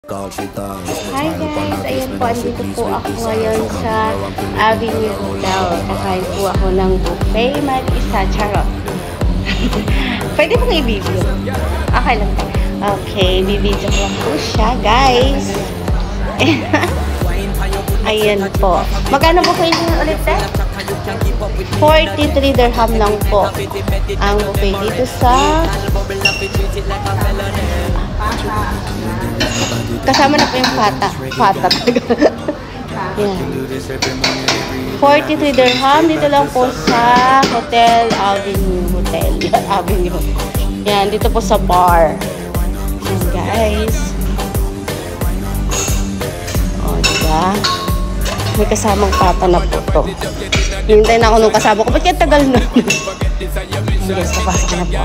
Hi guys! Ayan po, andito po ako ngayon sa Avenue Hotel. Kakain po ako ng buffet mag-isa. Charot! Pwede pong i-video? Okay lang. Okay, bibidyo ko po siya guys. Ayan po. Magkano po kayo ulit eh? 43 dirham lang po ang buffet dito sa kasama na po yung pata talaga. Yan. 43 dirham dito lang po sa Hotel Avenue. Yan, dito po sa bar. Yan guys. O, diba? May kasamang pata na po to. Hintay na ako nung kasama ko. Ba't kaya tagal na? Yes, kapasok na po.